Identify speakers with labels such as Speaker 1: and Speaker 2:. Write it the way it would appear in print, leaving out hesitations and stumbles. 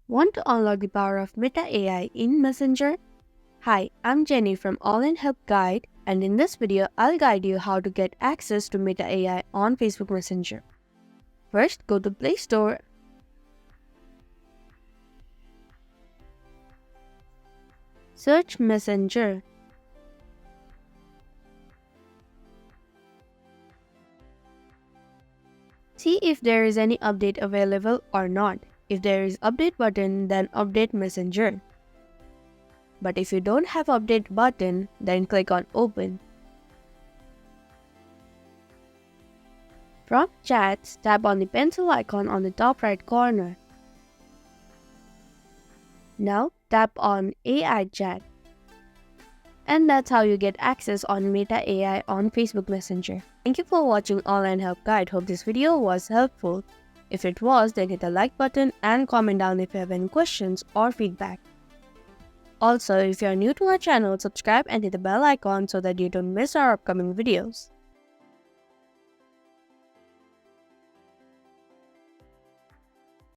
Speaker 1: Want to unlock the power of Meta AI in Messenger? Hi, I'm Jenny from All-in Help Guide, and in this video, I'll guide you how to get access to Meta AI on Facebook Messenger. First, go to Play Store. Search Messenger. See if there is any update available or not. If there is update button, then update Messenger. But if you don't have update button, then click on open. From chats, tap on the pencil icon on the top right corner. Now tap on AI chat. And that's how you get access on Meta AI on Facebook Messenger. Thank you for watching All-in Help Guide. Hope this video was helpful. If it was, then hit the like button and comment down if you have any questions or feedback. Also, if you are new to our channel, subscribe and hit the bell icon so that you don't miss our upcoming videos.